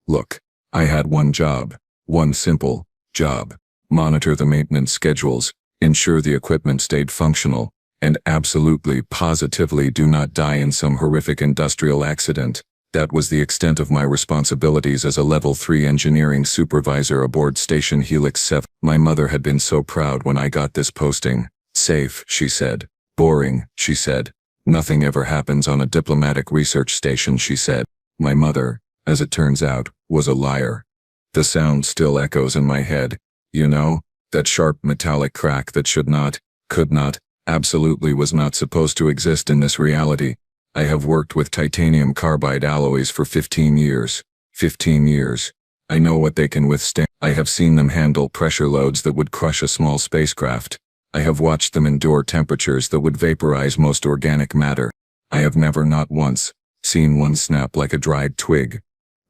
Look, I had one job, one simple job. Monitor the maintenance schedules, ensure the equipment stayed functional, and absolutely, positively do not die in some horrific industrial accident. That was the extent of my responsibilities as a Level 3 engineering supervisor aboard Station Helix 7. My mother had been so proud when I got this posting. Safe, she said. Boring, she said. Nothing ever happens on a diplomatic research station, she said. My mother, as it turns out, was a liar. The sound still echoes in my head. You know, that sharp metallic crack that should not, could not, absolutely was not supposed to exist in this reality. I have worked with titanium carbide alloys for 15 years. 15 years. I know what they can withstand. I have seen them handle pressure loads that would crush a small spacecraft. I have watched them endure temperatures that would vaporize most organic matter. I have never, not once, seen one snap like a dried twig.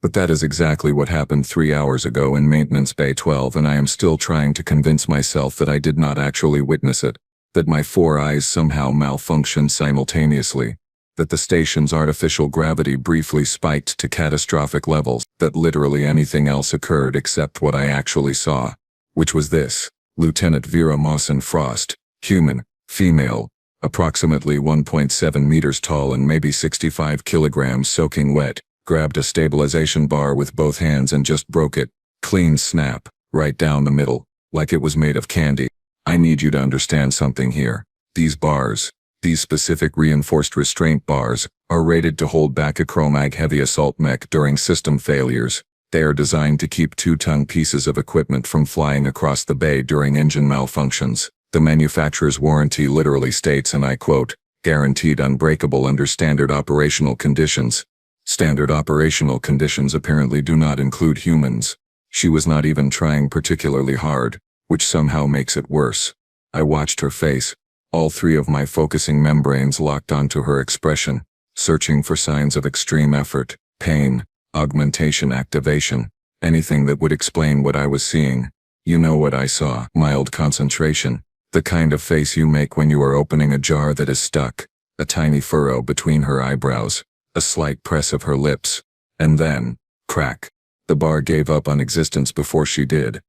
But that is exactly what happened 3 hours ago in Maintenance Bay 12, and I am still trying to convince myself that I did not actually witness it, that my 4 eyes somehow malfunctioned simultaneously, that the station's artificial gravity briefly spiked to catastrophic levels, that literally anything else occurred except what I actually saw, which was this. Lieutenant Vera Mawson Frost, human, female, approximately 1.7 meters tall and maybe 65 kilograms soaking wet, grabbed a stabilization bar with both hands and just broke it, clean snap, right down the middle, like it was made of candy. I need you to understand something here. These bars, these specific reinforced restraint bars, are rated to hold back a Chromag heavy assault mech during system failures. They are designed to keep 2-ton pieces of equipment from flying across the bay during engine malfunctions. The manufacturer's warranty literally states, and I quote, "guaranteed unbreakable under standard operational conditions." Standard operational conditions apparently do not include humans. She was not even trying particularly hard, which somehow makes it worse. I watched her face. All 3 of my focusing membranes locked onto her expression, searching for signs of extreme effort, pain, augmentation activation, anything that would explain what I was seeing. You know what I saw. Mild concentration. The kind of face you make when you are opening a jar that is stuck. A tiny furrow between her eyebrows. A slight press of her lips. And then, crack. The bar gave up on existence before she did.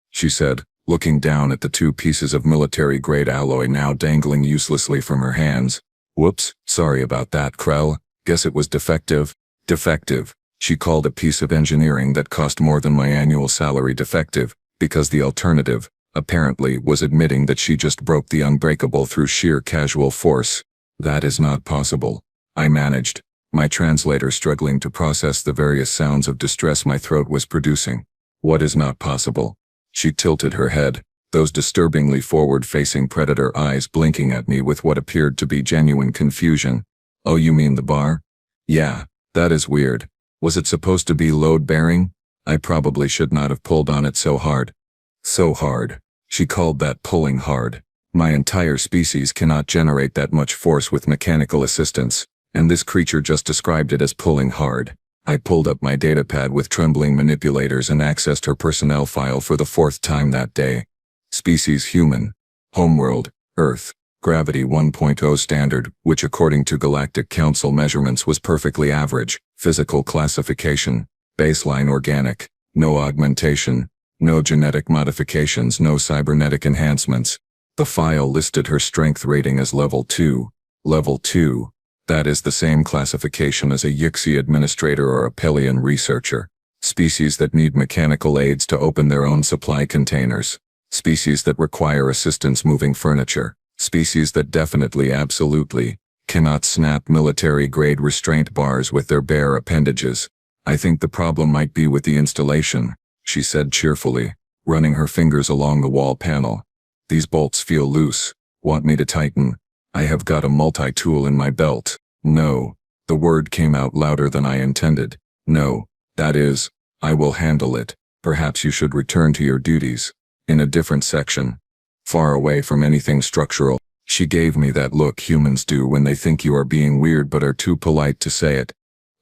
She said, looking down at the 2 pieces of military-grade alloy now dangling uselessly from her hands. Whoops, sorry about that, Krell. Guess it was defective. Defective. She called a piece of engineering that cost more than my annual salary defective, because the alternative, apparently, was admitting that she just broke the unbreakable through sheer casual force. That is not possible. I managed, my translator struggling to process the various sounds of distress my throat was producing. What is not possible? She tilted her head, those disturbingly forward-facing predator eyes blinking at me with what appeared to be genuine confusion. Oh, you mean the bar? Yeah, that is weird. Was it supposed to be load-bearing? I probably should not have pulled on it so hard. So hard. She called that pulling hard. My entire species cannot generate that much force with mechanical assistance, and this creature just described it as pulling hard. I pulled up my datapad with trembling manipulators and accessed her personnel file for the 4th time that day. Species human. Homeworld, Earth. Gravity 1.0 standard, which according to Galactic Council measurements was perfectly average. Physical classification. Baseline organic. No augmentation. No genetic modifications, no cybernetic enhancements. The file listed her strength rating as level 2. Level 2. That is the same classification as a Yixi administrator or a Pelian researcher. Species that need mechanical aids to open their own supply containers. Species that require assistance moving furniture. Species that definitely, absolutely, cannot snap military-grade restraint bars with their bare appendages. I think the problem might be with the installation, she said cheerfully, running her fingers along the wall panel. These bolts feel loose. Want me to tighten? I have got a multi-tool in my belt. No. The word came out louder than I intended. No. That is, I will handle it. Perhaps you should return to your duties. In a different section. Far away from anything structural. She gave me that look humans do when they think you are being weird but are too polite to say it.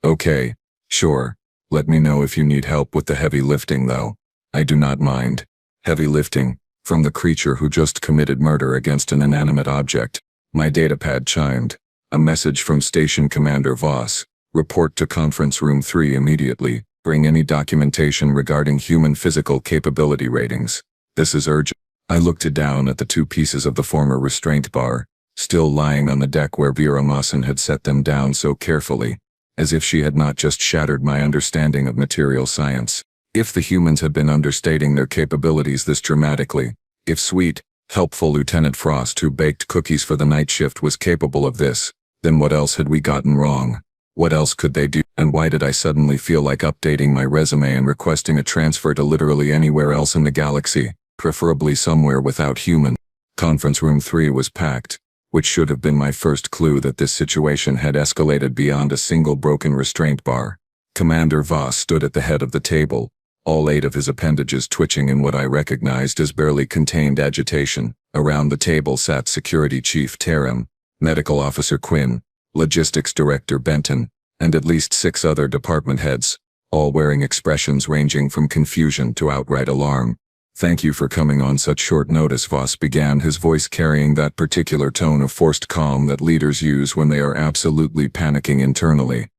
Okay. Sure. Let me know if you need help with the heavy lifting though. I do not mind. Heavy lifting. From the creature who just committed murder against an inanimate object. My datapad chimed. A message from Station Commander Voss. Report to Conference Room 3 immediately. Bring any documentation regarding human physical capability ratings. This is urgent. I looked down at the two pieces of the former restraint bar, still lying on the deck where Vera Mawson had set them down so carefully, as if she had not just shattered my understanding of material science. If the humans had been understating their capabilities this dramatically, if sweet, helpful Lieutenant Frost who baked cookies for the night shift was capable of this, then what else had we gotten wrong? What else could they do? And why did I suddenly feel like updating my resume and requesting a transfer to literally anywhere else in the galaxy, preferably somewhere without human? Conference room 3 was packed, which should have been my first clue that this situation had escalated beyond a single broken restraint bar. Commander Voss stood at the head of the table, all 8 of his appendages twitching in what I recognized as barely contained agitation. Around the table sat Security Chief Taram, Medical Officer Quinn, Logistics Director Benton, and at least 6 other department heads, all wearing expressions ranging from confusion to outright alarm. "Thank you for coming on such short notice," Voss began, his voice carrying that particular tone of forced calm that leaders use when they are absolutely panicking internally.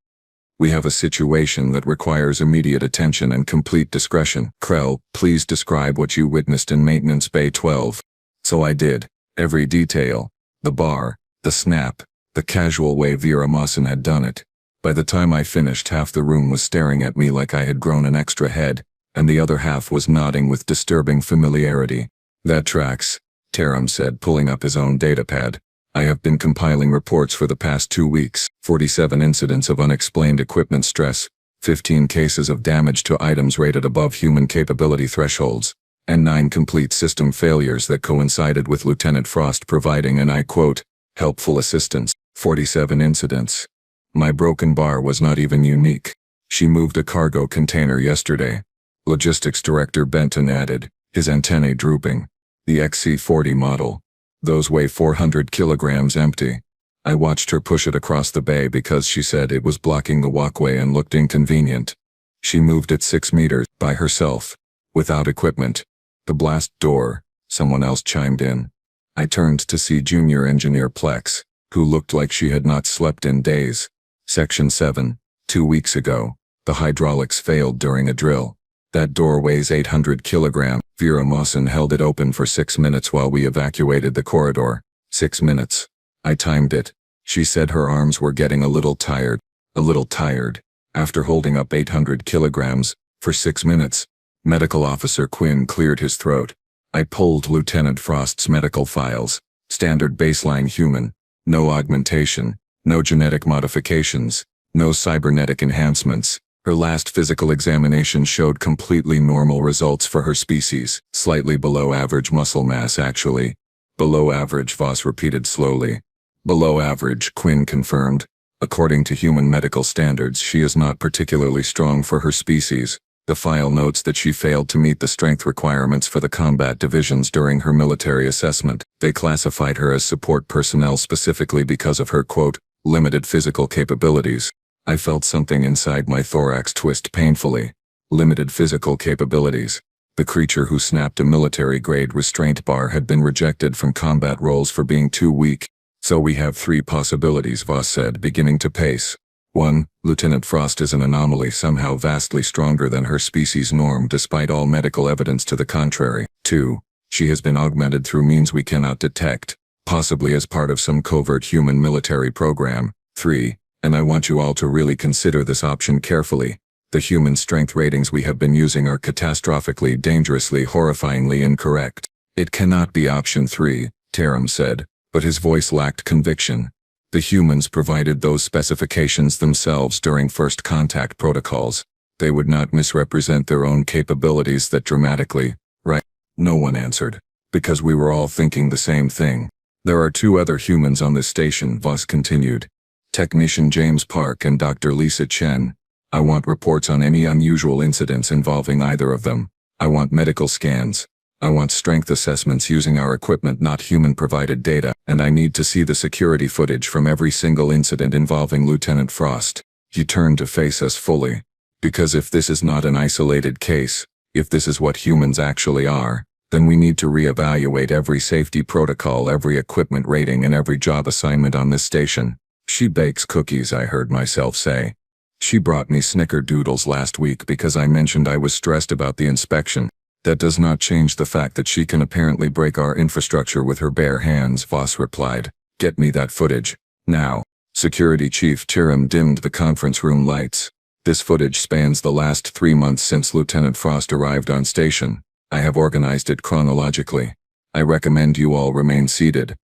"We have a situation that requires immediate attention and complete discretion. Krell, please describe what you witnessed in Maintenance Bay 12. So I did. Every detail. The bar, the snap, the casual way Vera Mawson had done it. By the time I finished, half the room was staring at me like I had grown an extra head, and the other half was nodding with disturbing familiarity. "That tracks," Taram said, pulling up his own datapad. "I have been compiling reports for the past 2 weeks. 47 incidents of unexplained equipment stress, 15 cases of damage to items rated above human capability thresholds, and 9 complete system failures that coincided with Lieutenant Frost providing, and I quote, helpful assistance. 47 incidents. My broken bar was not even unique. She moved a cargo container yesterday," Logistics Director Benton added, his antennae drooping. "The XC40 model. Those weigh 400 kilograms empty. I watched her push it across the bay because she said it was blocking the walkway and looked inconvenient. She moved it 6 meters by herself, without equipment. The blast door," someone else chimed in. I turned to see Junior Engineer Plex, who looked like she had not slept in days. Section 7. 2 weeks ago, the hydraulics failed during a drill. That door weighs 800 kilograms. Vera Mawson held it open for 6 minutes while we evacuated the corridor. 6 minutes. I timed it. She said her arms were getting a little tired. A little tired. After holding up 800 kilograms, for 6 minutes. Medical Officer Quinn cleared his throat. I pulled Lieutenant Frost's medical files. Standard baseline human. No augmentation. No genetic modifications. No cybernetic enhancements. Her last physical examination showed completely normal results for her species. Slightly below average muscle mass, actually. Below average, Voss repeated slowly. Below average, Quinn confirmed. According to human medical standards, she is not particularly strong for her species. The file notes that she failed to meet the strength requirements for the combat divisions during her military assessment. They classified her as support personnel specifically because of her, quote, limited physical capabilities. I felt something inside my thorax twist painfully. Limited physical capabilities. The creature who snapped a military-grade restraint bar had been rejected from combat roles for being too weak. "So we have 3 possibilities," Voss said, beginning to pace. 1. Lieutenant Frost is an anomaly, somehow vastly stronger than her species norm despite all medical evidence to the contrary. 2. She has been augmented through means we cannot detect, possibly as part of some covert human military program. 3. And I want you all to really consider this option carefully. The human strength ratings we have been using are catastrophically, dangerously, horrifyingly incorrect. "It cannot be option 3, Taram said, but his voice lacked conviction. "The humans provided those specifications themselves during first contact protocols. They would not misrepresent their own capabilities that dramatically, right?" No one answered, because we were all thinking the same thing. "There are 2 other humans on this station," Voss continued. "Technician James Park and Dr. Lisa Chen. I want reports on any unusual incidents involving either of them. I want medical scans. I want strength assessments using our equipment, not human-provided data, and I need to see the security footage from every single incident involving Lieutenant Frost." He turned to face us fully. "Because if this is not an isolated case, if this is what humans actually are, then we need to reevaluate every safety protocol, every equipment rating, and every job assignment on this station." "She bakes cookies," I heard myself say. She brought me snickerdoodles last week because I mentioned I was stressed about the inspection. That does not change the fact that she can apparently break our infrastructure with her bare hands, Voss replied. Get me that footage. Now. Security Chief Tiram dimmed the conference room lights. This footage spans the last 3 months since Lieutenant Frost arrived on station. I have organized it chronologically. I recommend you all remain seated.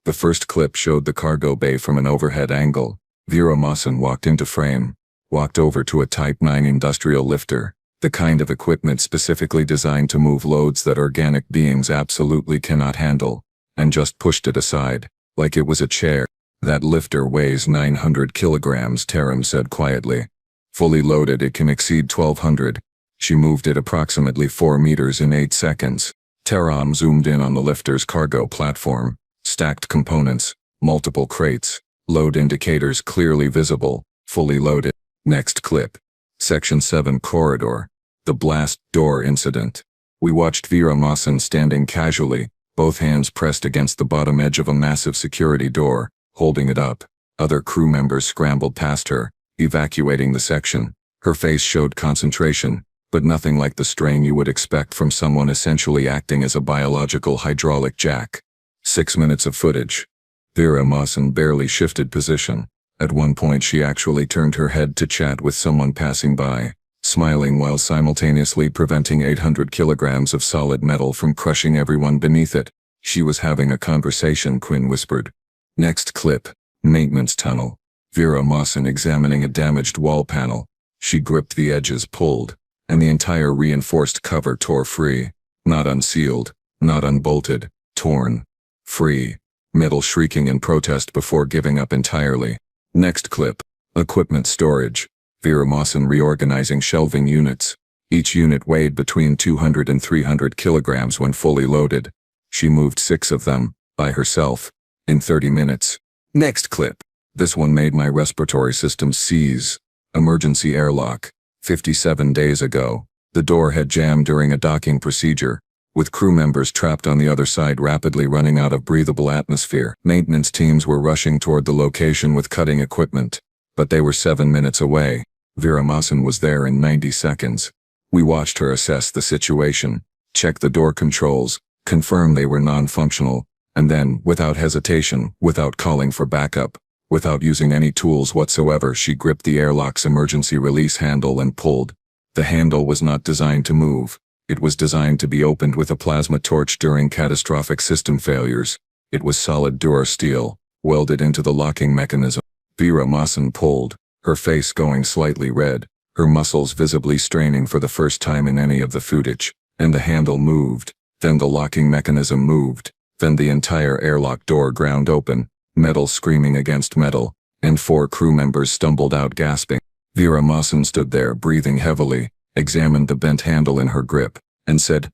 The first clip showed the cargo bay from an overhead angle. Vera Mawson walked into frame, walked over to a Type 9 industrial lifter, the kind of equipment specifically designed to move loads that organic beings absolutely cannot handle, and just pushed it aside, like it was a chair. That lifter weighs 900 kilograms, Tiram said quietly. Fully loaded, it can exceed 1,200. She moved it approximately 4 meters in 8 seconds. Tiram zoomed in on the lifter's cargo platform. Stacked components, multiple crates, load indicators clearly visible, fully loaded. Next clip. Section 7 corridor. The blast door incident. We watched Vera Mawson standing casually, both hands pressed against the bottom edge of a massive security door, holding it up. Other crew members scrambled past her, evacuating the section. Her face showed concentration, but nothing like the strain you would expect from someone essentially acting as a biological hydraulic jack. 6 minutes of footage. Vera Mawson barely shifted position. At one point she actually turned her head to chat with someone passing by, smiling while simultaneously preventing 800 kilograms of solid metal from crushing everyone beneath it. She was having a conversation, Quinn whispered. Next clip. Maintenance tunnel. Vera Mawson examining a damaged wall panel. She gripped the edges, pulled, and the entire reinforced cover tore free. Not unsealed, not unbolted, torn. Free. Metal shrieking in protest before giving up entirely. Next clip. Equipment storage. Vera Mawson reorganizing shelving units. Each unit weighed between 200 and 300 kilograms when fully loaded. She moved 6 of them, by herself, in 30 minutes. Next clip. This one made my respiratory system seize. Emergency airlock. 57 days ago, the door had jammed during a docking procedure, with crew members trapped on the other side rapidly running out of breathable atmosphere. Maintenance teams were rushing toward the location with cutting equipment, but they were 7 minutes away. Vera Mawson was there in 90 seconds. We watched her assess the situation, check the door controls, confirm they were non-functional, and then, without hesitation, without calling for backup, without using any tools whatsoever, she gripped the airlock's emergency release handle and pulled. The handle was not designed to move. It was designed to be opened with a plasma torch during catastrophic system failures. It was solid durasteel, welded into the locking mechanism. Vera Mawson pulled, her face going slightly red, her muscles visibly straining for the first time in any of the footage, and the handle moved. Then the locking mechanism moved. Then the entire airlock door ground open, metal screaming against metal, and 4 crew members stumbled out gasping. Vera Mawson stood there breathing heavily, examined the bent handle in her grip, and said,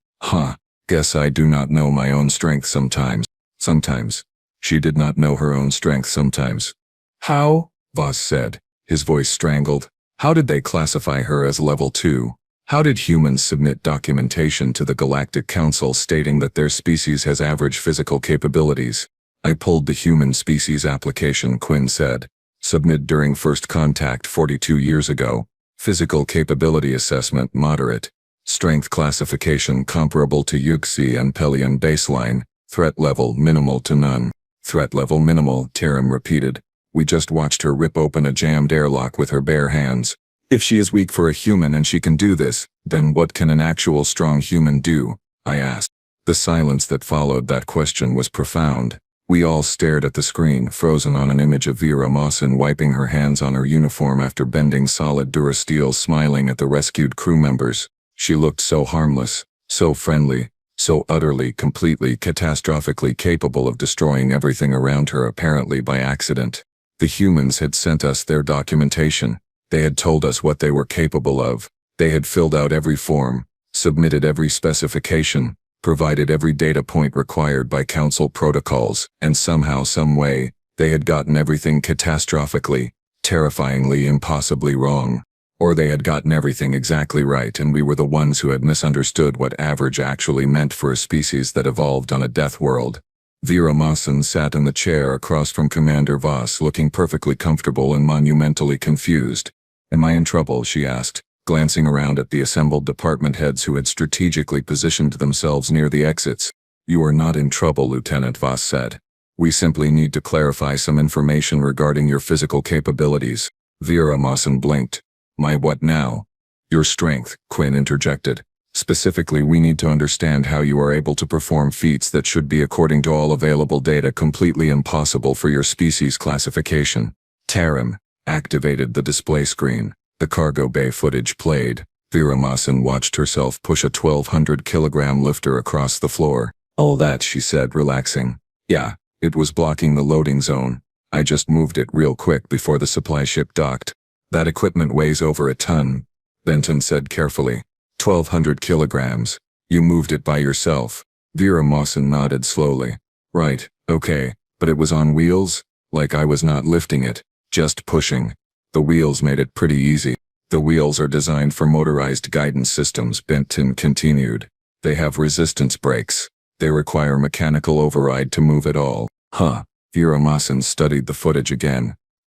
guess I do not know my own strength sometimes. Sometimes. She did not know her own strength sometimes. How? Voss said, his voice strangled. How did they classify her as level 2? How did humans submit documentation to the Galactic Council stating that their species has average physical capabilities? I pulled the human species application, Quinn said. Submit during first contact 42 years ago. Physical capability assessment moderate. Strength classification comparable to Yuxi and Pelion baseline. Threat level minimal to none. Threat level minimal, Tiram repeated. We just watched her rip open a jammed airlock with her bare hands. If she is weak for a human and she can do this, then what can an actual strong human do? I asked. The silence that followed that question was profound. We all stared at the screen, frozen on an image of Vera Mawson wiping her hands on her uniform after bending solid durasteel, smiling at the rescued crew members. She looked so harmless, so friendly, so utterly, completely, catastrophically capable of destroying everything around her apparently by accident. The humans had sent us their documentation. They had told us what they were capable of. They had filled out every form, submitted every specification, provided every data point required by council protocols, and somehow, some way, they had gotten everything catastrophically, terrifyingly, impossibly wrong. Or they had gotten everything exactly right and we were the ones who had misunderstood what average actually meant for a species that evolved on a death world. Vera Mawson sat in the chair across from Commander Voss, looking perfectly comfortable and monumentally confused. Am I in trouble? She asked, glancing around at the assembled department heads who had strategically positioned themselves near the exits. You are not in trouble, Lieutenant Voss said. We simply need to clarify some information regarding your physical capabilities. Vera Mawson blinked. My what now? Your strength, Quinn interjected. Specifically, we need to understand how you are able to perform feats that should be, according to all available data, completely impossible for your species classification. Tarim activated the display screen. The cargo bay footage played. Vera Mawson watched herself push a 1,200-kilogram lifter across the floor. All that, she said, relaxing. Yeah, it was blocking the loading zone. I just moved it real quick before the supply ship docked. That equipment weighs over a ton, Benton said carefully. 1,200 kilograms. You moved it by yourself. Vera Mawson nodded slowly. Right, okay, but it was on wheels? Like I was not lifting it, just pushing. The wheels made it pretty easy. The wheels are designed for motorized guidance systems, Benton continued. They have resistance brakes. They require mechanical override to move at all. Huh. Vera Mawson studied the footage again.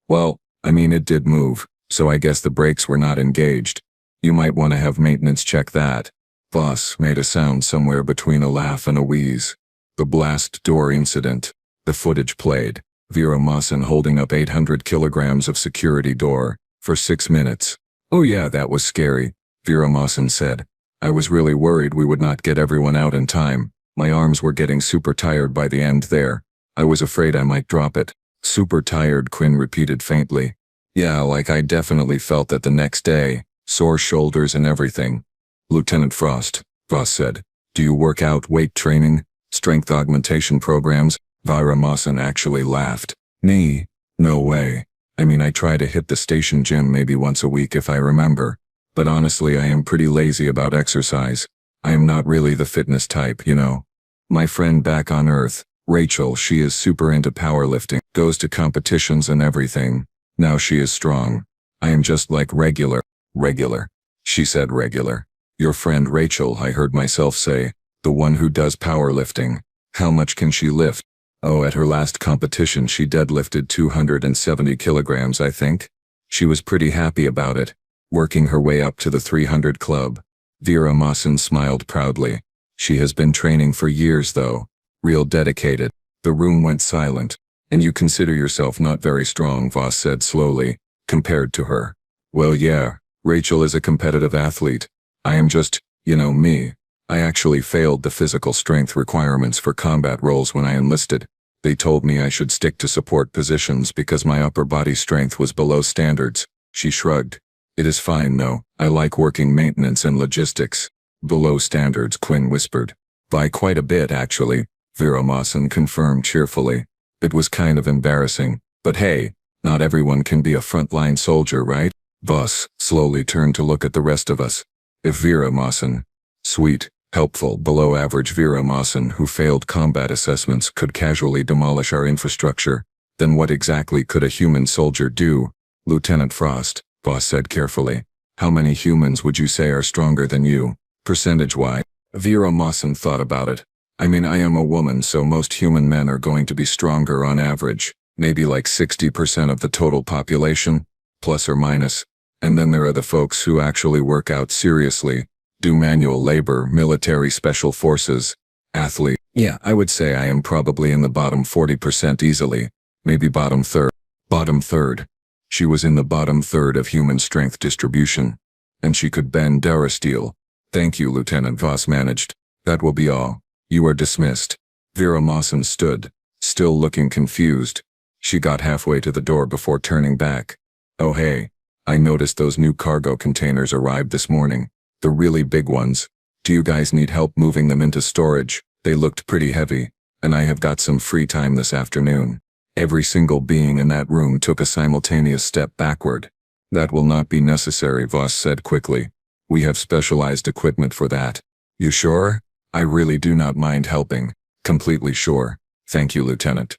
Well, I mean, it did move, so I guess the brakes were not engaged. You might want to have maintenance check that. Voss made a sound somewhere between a laugh and a wheeze. The blast door incident. The footage played. Vera Mawson holding up 800 kilograms of security door for 6 minutes. Oh yeah, that was scary, Vera Mawson said. I was really worried we would not get everyone out in time. My arms were getting super tired by the end there. I was afraid I might drop it. Super tired, Quinn repeated faintly. Yeah, like I definitely felt that the next day. Sore shoulders and everything. Lieutenant Frost, Voss said. Do you work out weight training, strength augmentation programs? Vera Mawson actually laughed. Nee, no way. I mean, I try to hit the station gym maybe once a week if I remember. But honestly, I am pretty lazy about exercise. I am not really the fitness type, you know. My friend back on Earth, Rachel, she is super into powerlifting, goes to competitions and everything. Now she is strong. I am just like regular. Regular. She said regular. Your friend Rachel, I heard myself say. The one who does powerlifting. How much can she lift? Oh, at her last competition she deadlifted 270 kilograms, I think. She was pretty happy about it. Working her way up to the 300 club. Vera Mawson smiled proudly. She has been training for years though. Real dedicated. The room went silent. And you consider yourself not very strong, Voss said slowly, compared to her. Well, yeah. Rachel is a competitive athlete. I am just, you know, me. I actually failed the physical strength requirements for combat roles when I enlisted. They told me I should stick to support positions because my upper body strength was below standards. She shrugged. It is fine though. I like working maintenance and logistics. Below standards, Quinn whispered. By quite a bit, actually, Vera Mawson confirmed cheerfully. It was kind of embarrassing, but hey, not everyone can be a frontline soldier, right? Voss slowly turned to look at the rest of us. If Vera Mawson, sweet, helpful, below-average Vera Mawson who failed combat assessments could casually demolish our infrastructure, then what exactly could a human soldier do? Lieutenant Frost, Voss said carefully. How many humans would you say are stronger than you, percentage-wise? Vera Mawson thought about it. I mean, I am a woman, so most human men are going to be stronger on average, maybe like 60% of the total population. Plus or minus. And then there are the folks who actually work out seriously, do manual labor, military special forces, athlete. Yeah, I would say I am probably in the bottom 40% easily, maybe bottom third. Bottom third. She was in the bottom third of human strength distribution. And she could bend Darasteel. Thank you, Lieutenant Voss managed. That will be all. You are dismissed. Vera Mawson stood, still looking confused. She got halfway to the door before turning back. Oh hey, I noticed those new cargo containers arrived this morning. The really big ones. Do you guys need help moving them into storage? They looked pretty heavy, and I have got some free time this afternoon. Every single being in that room took a simultaneous step backward. That will not be necessary, Voss said quickly. We have specialized equipment for that. You sure? I really do not mind helping. Completely sure. Thank you, Lieutenant.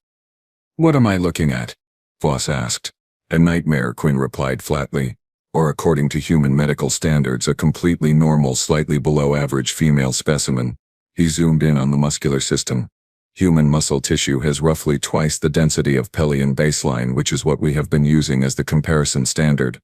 What am I looking at? Voss asked. A nightmare, Quinn replied flatly. Or according to human medical standards, a completely normal, slightly below average female specimen. He zoomed in on the muscular system. Human muscle tissue has roughly twice the density of Pelian baseline, which is what we have been using as the comparison standard.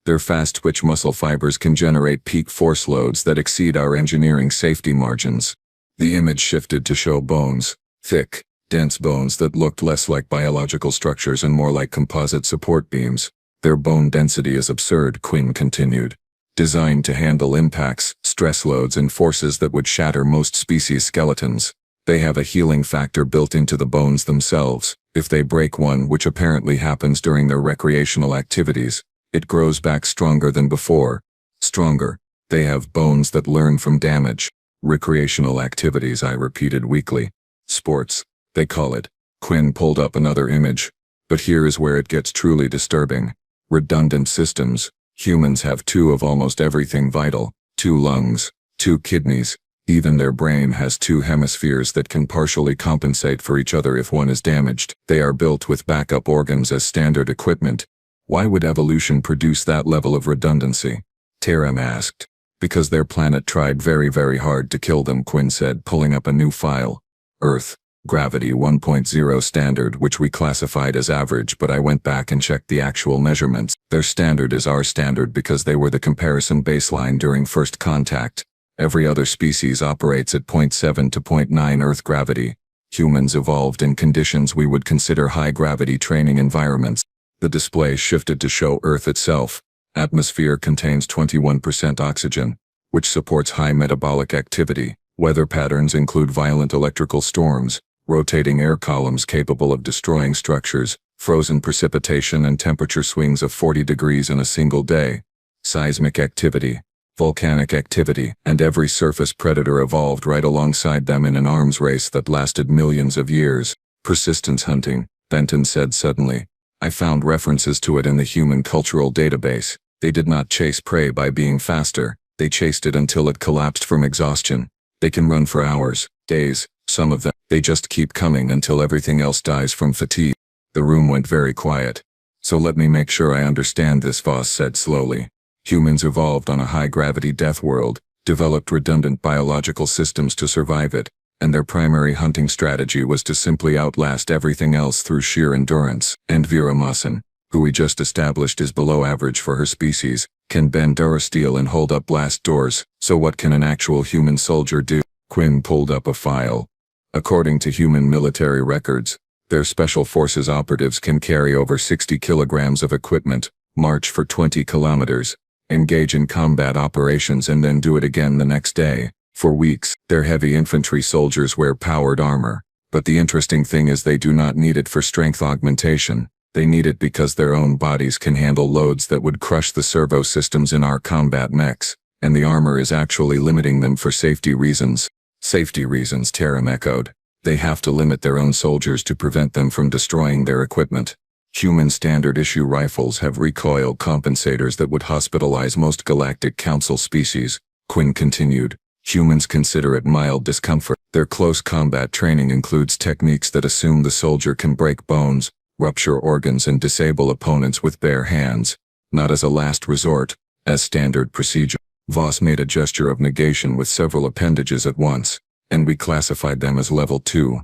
Their fast-twitch muscle fibers can generate peak force loads that exceed our engineering safety margins. The image shifted to show bones, thick, dense bones that looked less like biological structures and more like composite support beams. Their bone density is absurd, Quinn continued. Designed to handle impacts, stress loads, and forces that would shatter most species' skeletons. They have a healing factor built into the bones themselves. If they break one, which apparently happens during their recreational activities, it grows back stronger than before. Stronger. They have bones that learn from damage. Recreational activities, I repeated weakly. Sports, they call it. Quinn pulled up another image. But here is where it gets truly disturbing. Redundant systems. Humans have 2 of almost everything vital. 2 lungs, 2 kidneys. Even their brain has 2 hemispheres that can partially compensate for each other if one is damaged. They are built with backup organs as standard equipment. Why would evolution produce that level of redundancy? Taram asked. Because their planet tried very, very hard to kill them, Quinn said, pulling up a new file. Earth, Gravity 1.0 standard, which we classified as average, but I went back and checked the actual measurements. Their standard is our standard because they were the comparison baseline during first contact. Every other species operates at 0.7 to 0.9 Earth gravity. Humans evolved in conditions we would consider high-gravity training environments. The display shifted to show Earth itself. Atmosphere contains 21% oxygen, which supports high metabolic activity. Weather patterns include violent electrical storms, rotating air columns capable of destroying structures, frozen precipitation and temperature swings of 40 degrees in a single day. Seismic activity, volcanic activity, and every surface predator evolved right alongside them in an arms race that lasted millions of years. Persistence hunting, Benton said suddenly. I found references to it in the human cultural database. They did not chase prey by being faster. They chased it until it collapsed from exhaustion. They can run for hours, days, some of them. They just keep coming until everything else dies from fatigue. The room went very quiet. So let me make sure I understand this, Voss said slowly. Humans evolved on a high-gravity death world, developed redundant biological systems to survive it, and their primary hunting strategy was to simply outlast everything else through sheer endurance. And Vera Mawson, who we just established is below average for her species, can bend durasteel and hold up blast doors. So what can an actual human soldier do? Quinn pulled up a file. According to human military records, their special forces operatives can carry over 60 kilograms of equipment, march for 20 kilometers, engage in combat operations and then do it again the next day. For weeks, their heavy infantry soldiers wear powered armor. But the interesting thing is they do not need it for strength augmentation. They need it because their own bodies can handle loads that would crush the servo systems in our combat mechs, and the armor is actually limiting them for safety reasons. Safety reasons, Taram echoed. They have to limit their own soldiers to prevent them from destroying their equipment. Human standard-issue rifles have recoil compensators that would hospitalize most Galactic Council species, Quinn continued. Humans consider it mild discomfort. Their close combat training includes techniques that assume the soldier can break bones, rupture organs and disable opponents with bare hands, not as a last resort, as standard procedure. Voss made a gesture of negation with several appendages at once, and we classified them as level 2.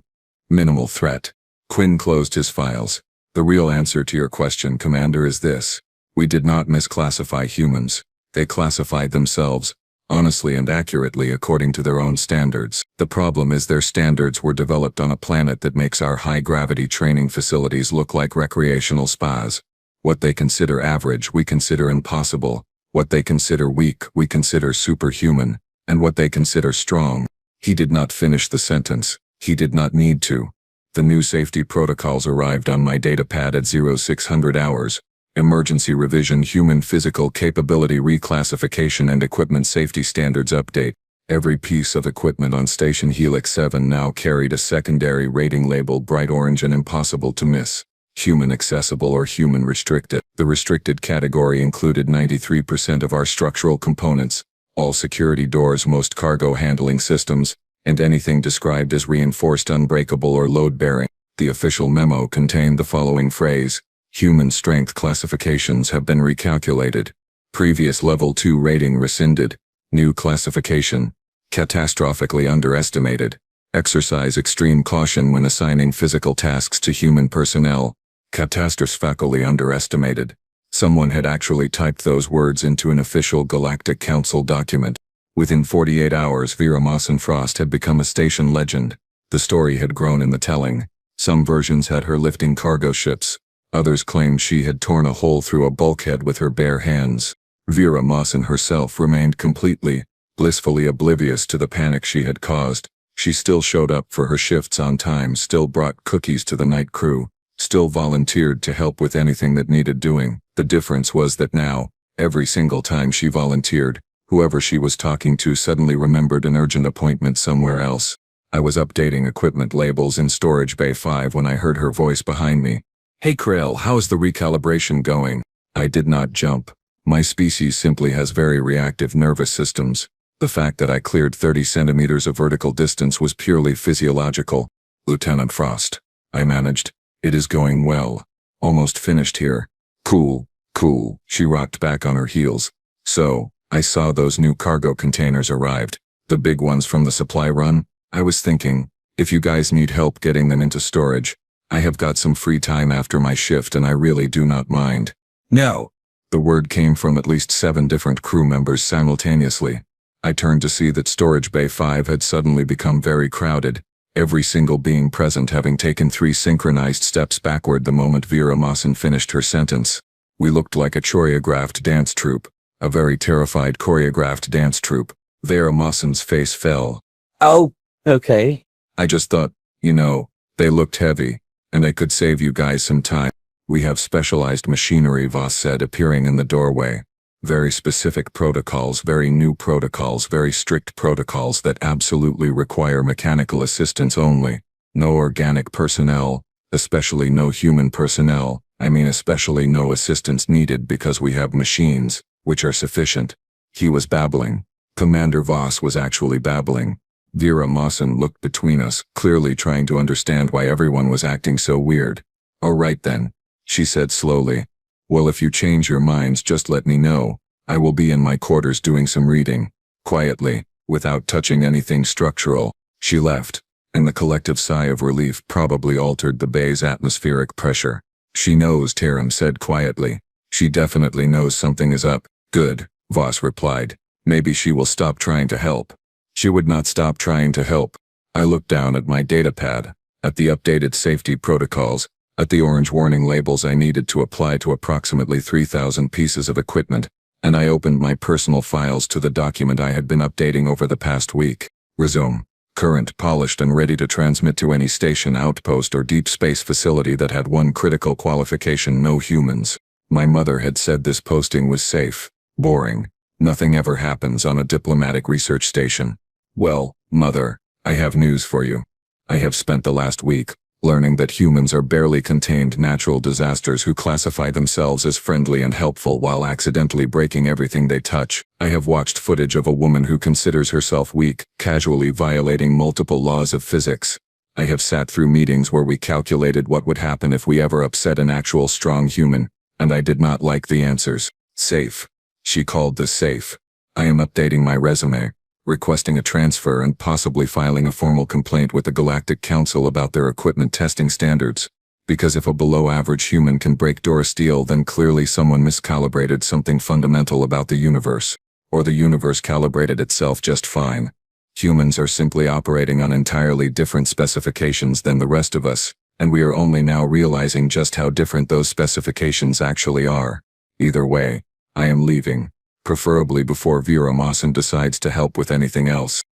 Minimal threat. Quinn closed his files. The real answer to your question, Commander, is this. We did not misclassify humans. They classified themselves, honestly and accurately according to their own standards. The problem is their standards were developed on a planet that makes our high-gravity training facilities look like recreational spas. What they consider average, we consider impossible. What they consider weak, we consider superhuman. And what they consider strong. He did not finish the sentence. He did not need to. The new safety protocols arrived on my datapad at 0600 hours. Emergency revision, human physical capability reclassification and equipment safety standards update. Every piece of equipment on Station Helix 7 now carried a secondary rating labeled bright orange and impossible to miss. Human accessible or human restricted. The restricted category included 93% of our structural components, all security doors, most cargo handling systems, and anything described as reinforced unbreakable or load-bearing. The official memo contained the following phrase: human strength classifications have been recalculated. Previous level 2 rating rescinded. New classification: catastrophically underestimated. Exercise extreme caution when assigning physical tasks to human personnel. Catastrophically underestimated. Someone had actually typed those words into an official Galactic Council document. Within 48 hours, Vera Frost had become a station legend. The story had grown in the telling. Some versions had her lifting cargo ships. Others claimed she had torn a hole through a bulkhead with her bare hands. Vera Mawson herself remained completely, blissfully oblivious to the panic she had caused. She still showed up for her shifts on time, still brought cookies to the night crew, still volunteered to help with anything that needed doing. The difference was that now, every single time she volunteered, whoever she was talking to suddenly remembered an urgent appointment somewhere else. I was updating equipment labels in Storage Bay 5 when I heard her voice behind me. "Hey Krell, how's the recalibration going?" I did not jump. My species simply has very reactive nervous systems. The fact that I cleared 30 centimeters of vertical distance was purely physiological. "Lieutenant Frost," I managed. "It is going well. Almost finished here." "Cool, cool." She rocked back on her heels. "So, I saw those new cargo containers arrived. The big ones from the supply run. I was thinking, if you guys need help getting them into storage, I have got some free time after my shift and I really do not mind." "No." The word came from at least 7 different crew members simultaneously. I turned to see that Storage Bay 5 had suddenly become very crowded, every single being present having taken 3 synchronized steps backward the moment Vera Mawson finished her sentence. We looked like a choreographed dance troupe, a very terrified choreographed dance troupe. Vera Mawson's face fell. "Oh, okay." "I just thought, they looked heavy, and I could save you guys some time." "We have specialized machinery," Voss said, appearing in the doorway. "Very specific protocols, very new protocols, very strict protocols that absolutely require mechanical assistance only. No organic personnel, especially no human personnel. Especially no assistance needed because we have machines, which are sufficient." He was babbling. Commander Voss was actually babbling. Vera Mawson looked between us, clearly trying to understand why everyone was acting so weird. "All right then," she said slowly. "Well, if you change your minds, just let me know. I will be in my quarters doing some reading." Quietly, without touching anything structural, she left, and the collective sigh of relief probably altered the bay's atmospheric pressure. "She knows," Taram said quietly. "She definitely knows something is up." "Good," Voss replied. "Maybe she will stop trying to help." She would not stop trying to help. I looked down at my datapad, at the updated safety protocols, at the orange warning labels I needed to apply to approximately 3,000 pieces of equipment, and I opened my personal files to the document I had been updating over the past week. Resume. Current, polished and ready to transmit to any station, outpost or deep space facility that had one critical qualification: no humans. My mother had said this posting was safe. Boring. Nothing ever happens on a diplomatic research station. Well, Mother, I have news for you. I have spent the last week learning that humans are barely contained natural disasters who classify themselves as friendly and helpful while accidentally breaking everything they touch. I have watched footage of a woman who considers herself weak, casually violating multiple laws of physics. I have sat through meetings where we calculated what would happen if we ever upset an actual strong human, and I did not like the answers. Safe. She called this safe. I am updating my resume, requesting a transfer and possibly filing a formal complaint with the Galactic Council about their equipment testing standards. Because if a below-average human can break door steel, then clearly someone miscalibrated something fundamental about the universe. Or the universe calibrated itself just fine. Humans are simply operating on entirely different specifications than the rest of us, and we are only now realizing just how different those specifications actually are. Either way, I am leaving, preferably before Vera Mawson decides to help with anything else.